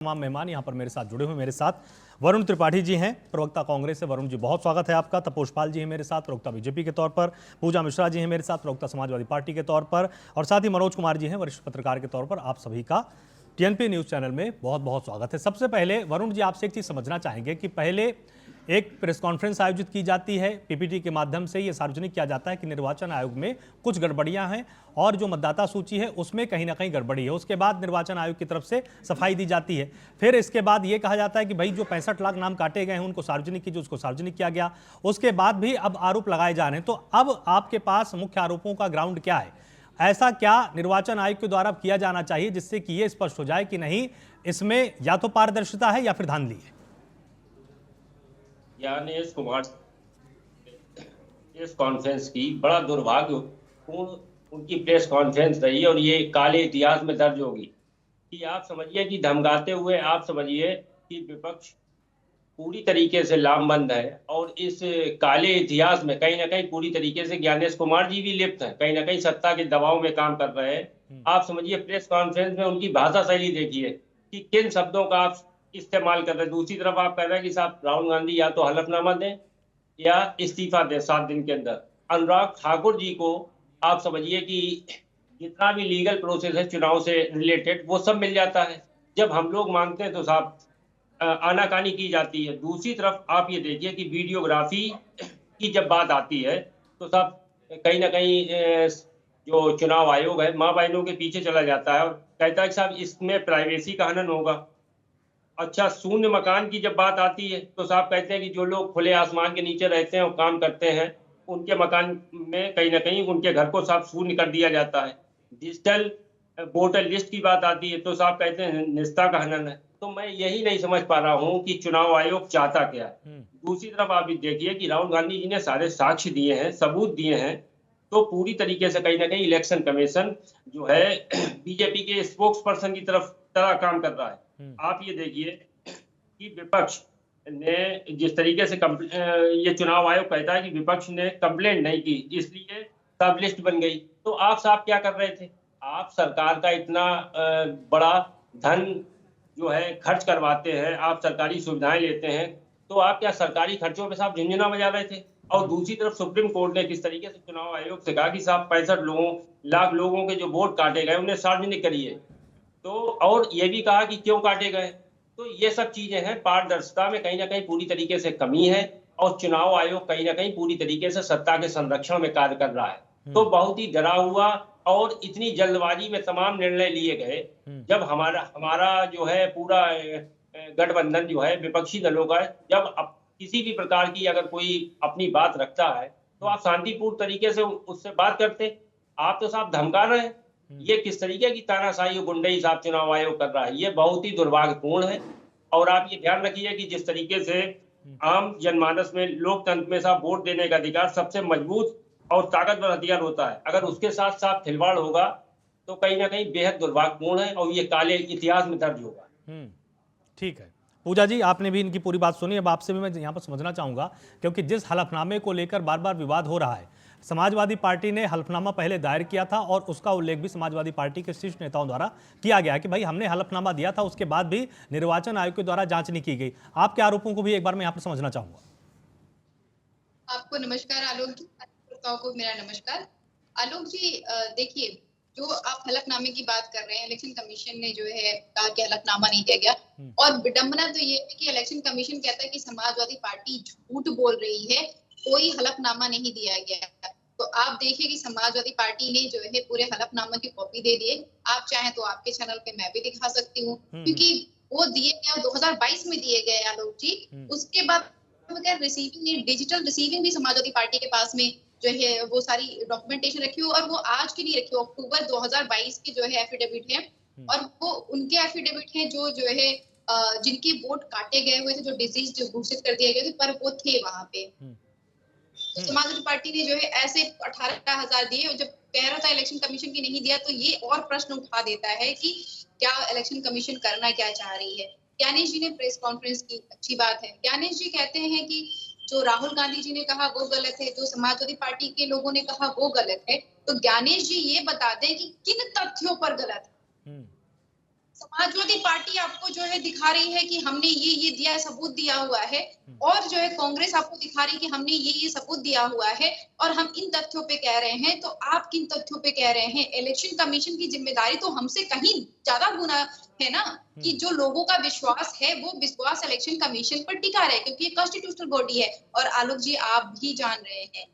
तमाम मेहमान यहाँ पर मेरे साथ जुड़े हुए। मेरे साथ वरुण त्रिपाठी जी हैं, प्रवक्ता कांग्रेस से। वरुण जी, बहुत स्वागत है आपका। तपोष पाल जी हैं मेरे साथ, प्रवक्ता बीजेपी के तौर पर। पूजा मिश्रा जी हैं मेरे साथ, प्रवक्ता समाजवादी पार्टी के तौर पर। और साथ ही मनोज कुमार जी हैं, वरिष्ठ पत्रकार के तौर पर। आप सभी का टीएनपी न्यूज चैनल में बहुत बहुत स्वागत है। सबसे पहले वरुण जी, आपसे एक चीज समझना चाहेंगे कि पहले एक प्रेस कॉन्फ्रेंस आयोजित की जाती है, पीपीटी के माध्यम से ये सार्वजनिक किया जाता है कि निर्वाचन आयोग में कुछ गड़बड़ियां हैं और जो मतदाता सूची है उसमें कहीं ना कहीं गड़बड़ी है। उसके बाद निर्वाचन आयोग की तरफ से सफाई दी जाती है। फिर इसके बाद ये कहा जाता है कि भाई जो 65 लाख नाम काटे गए हैं उनको सार्वजनिक कीजिए, उसको सार्वजनिक किया गया। उसके बाद भी अब आरोप लगाए जा रहे हैं, तो अब आपके पास मुख्य आरोपों का ग्राउंड क्या है? ऐसा क्या निर्वाचन आयोग के द्वारा किया जाना चाहिए जिससे कि ये स्पष्ट हो जाए कि नहीं, इसमें या तो पारदर्शिता है या फिर धांधली है? ज्ञानेश कुमार प्रेस कॉन्फ्रेंस की बड़ा दुर्भाग्यपूर्ण उनकी प्रेस कॉन्फ्रेंस रही और ये काले इतिहास में दर्ज होगी कि आप समझिए कि धमकाते हुए आप समझिए कि विपक्ष पूरी तरीके से लामबंद है और इस काले इतिहास में कहीं ना कहीं पूरी तरीके से ज्ञानेश कुमार जी भी लिप्त हैं, कहीं ना कहीं सत्ता के दबाव में काम कर रहे हैं। आप समझिए प्रेस कॉन्फ्रेंस में उनकी भाषा शैली देखिए कि किन शब्दों का आप इस्तेमाल कर रहे हैं। दूसरी तरफ आप कह रहे हैं कि साहब राहुल गांधी या तो हलफनामा दें या इस्तीफा दें 7 दिन के अंदर। अनुराग ठाकुर जी को आप समझिए कि जितना भी लीगल प्रोसेस है चुनाव से रिलेटेड वो सब मिल जाता है। जब हम लोग मांगते हैं तो साहब आनाकानी की जाती है। दूसरी तरफ आप ये देखिए कि वीडियोग्राफी की जब बात आती है तो साहब कहीं ना कहीं जो चुनाव आयोग है माँ बहनों के पीछे चला जाता है और कहता है कि साहब इसमें प्राइवेसी का हनन होगा। अच्छा, शून्य मकान की जब बात आती है तो साहब कहते हैं कि जो लोग खुले आसमान के नीचे रहते हैं और काम करते हैं उनके मकान में कहीं ना कहीं उनके घर को साहब शून्य कर दिया जाता है। डिजिटल वोटर लिस्ट की बात आती है तो साहब कहते हैं निजता का हनन है। तो मैं यही नहीं समझ पा रहा हूँ कि चुनाव आयोग चाहता क्या है। दूसरी तरफ आप देखिए कि राहुल गांधी जी ने सारे साक्ष्य दिए हैं, सबूत दिए हैं, तो पूरी तरीके से कहीं ना कहीं इलेक्शन कमीशन जो है बीजेपी के स्पोक्स पर्सन की तरह काम कर रहा है। आप ये देखिए कि विपक्ष ने जिस तरीके से ये चुनाव आयोग कहता है कि विपक्ष ने कंप्लेंट नहीं की इसलिए सब लिस्ट बन गई। तो आप साहब क्या कर रहे थे? आप सरकार का इतना बड़ा धन जो है खर्च करवाते हैं, आप सरकारी सुविधाएं लेते हैं, तो आप क्या सरकारी खर्चों पे साहब झुंझुना बजा रहे थे? और दूसरी तरफ सुप्रीम कोर्ट ने किस तरीके से चुनाव आयोग से कहा कि साहब 65 लाख लोगों के जो वोट काटे गए उन्हें सार्वजनिक करिए। तो और ये भी कहा कि क्यों काटे गए। तो ये सब चीजें हैं, पारदर्शिता में कहीं ना कहीं पूरी तरीके से कमी है और चुनाव आयोग कहीं ना कहीं पूरी तरीके से सत्ता के संरक्षण में कार्य कर रहा है। तो बहुत ही डरा हुआ और इतनी जल्दबाजी में तमाम निर्णय लिए गए। जब हमारा जो है पूरा गठबंधन जो है विपक्षी दलों का, जब किसी भी प्रकार की अगर कोई अपनी बात रखता है तो आप शांतिपूर्ण तरीके से उससे बात करते। आप तो साहब धमका रहे हैं। ये किस तरीके की तानाशाही और गुंडई साहब चुनाव आयोग कर रहा है, ये बहुत ही दुर्भाग्यपूर्ण है। और आप ये ध्यान रखिए कि जिस तरीके से आम जनमानस में लोकतंत्र में साहब वोट देने का अधिकार सबसे मजबूत और ताकतवर हथियार होता है, अगर उसके साथ साथ खिलवाड़ होगा तो कहीं ना कहीं बेहद दुर्भाग्यपूर्ण है और ये काले इतिहास में दर्ज होगा। ठीक है पूजा जी, आपने भी इनकी पूरी बात सुनी। अब आपसे भी मैं यहाँ पर समझना चाहूंगा, क्योंकि जिस हलफनामे को लेकर बार बार विवाद हो रहा है, समाजवादी पार्टी ने हलफनामा पहले दायर किया था और उसका उल्लेख भी समाजवादी पार्टी के शीर्ष नेताओं द्वारा किया गया कि भाई हमने हलफनामा दिया था, उसके बाद भी निर्वाचन आयोग के द्वारा जांच नहीं की गई। आपके आरोपों को भी एक बार मैं यहाँ पर समझना चाहूंगा। आपको नमस्कार आलोक जी, को मेरा नमस्कार। आलोक जी देखिए, जो आप हलफनामे की बात कर रहे हैं, इलेक्शन कमीशन ने जो है कहा कि हलफनामा नहीं दिया गया, और विडंबना तो ये है कि इलेक्शन कमीशन कहता है कि समाजवादी पार्टी झूठ बोल रही है, कोई हलफनामा नहीं दिया गया। तो आप देखिए कि समाजवादी पार्टी ने जो है पूरे हलफनामा की कॉपी दे दिए। आप चाहें तो आपके चैनल पे मैं भी दिखा सकती हूँ, क्योंकि वो दिए गए 2022 में दिए गए आलोक जी। उसके बाद रिसीविंग, डिजिटल रिसीविंग भी समाजवादी पार्टी के पास में जो है वो सारी डॉक्यूमेंटेशन रखी हो, और वो आज की नहीं रखी हो, अक्टूबर 2022 की जो है एफिडेविट है, और वो उनके एफिडेविट है जो है जिनके वोट काटे गए हुए थे, जो डिजीज घोषित कर दिए गए थे, पर वो थे वहां पे। तो समाजवादी पार्टी ने जो है ऐसे 18,000 दिए, और जब कह रहा था इलेक्शन कमीशन की नहीं दिया, तो ये और प्रश्न उठा देता है कि क्या इलेक्शन कमीशन करना क्या चाह रही है। ज्ञानेश जी ने प्रेस कॉन्फ्रेंस की, अच्छी बात है। ज्ञानेश जी कहते हैं कि जो राहुल गांधी जी ने कहा वो गलत है, जो समाजवादी पार्टी के लोगों ने कहा वो गलत है। तो ज्ञानेश जी ये बता दें कि किन तथ्यों पर गलत है। समाजवादी पार्टी आपको जो है दिखा रही है कि हमने ये दिया है, सबूत दिया हुआ है, और जो है कांग्रेस आपको दिखा रही है कि हमने ये सबूत दिया हुआ है, और हम इन तथ्यों पे कह रहे हैं, तो आप किन तथ्यों पे कह रहे हैं? इलेक्शन कमीशन की जिम्मेदारी तो हमसे कहीं ज्यादा गुना है ना, कि जो लोगों का विश्वास है वो विश्वास इलेक्शन कमीशन पर टिका रहे, क्योंकि ये कॉन्स्टिट्यूशनल बॉडी है। और आलोक जी, आप भी जान रहे हैं,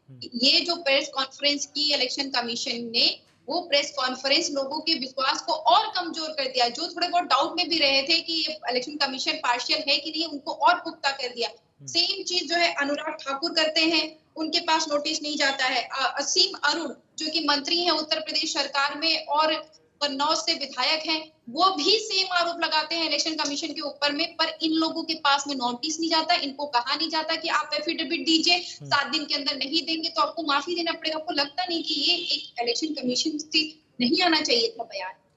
ये जो प्रेस कॉन्फ्रेंस की इलेक्शन कमीशन ने, वो प्रेस कॉन्फ्रेंस लोगों के विश्वास को और कमजोर कर दिया। जो थोड़े बहुत डाउट में भी रहे थे कि ये इलेक्शन कमीशन पार्शियल है कि नहीं, उनको और पुख्ता कर दिया। सेम चीज जो है अनुराग ठाकुर करते हैं, उनके पास नोटिस नहीं जाता है। असीम अरुण जो कि मंत्री हैं उत्तर प्रदेश सरकार में और कन्नौज से विधायक हैं, वो भी सेम आरोप लगाते हैं इलेक्शन कमीशन के ऊपर में, पर इन लोगों के पास में नोटिस नहीं जाता, इनको कहा नहीं जाता कि आप एफिडेविट दीजिए, 7 दिन के अंदर नहीं देंगे तो आपको माफी देना पड़ेगा। आपको लगता नहीं कि ये एक इलेक्शन कमीशन से नहीं आना चाहिए था बयान?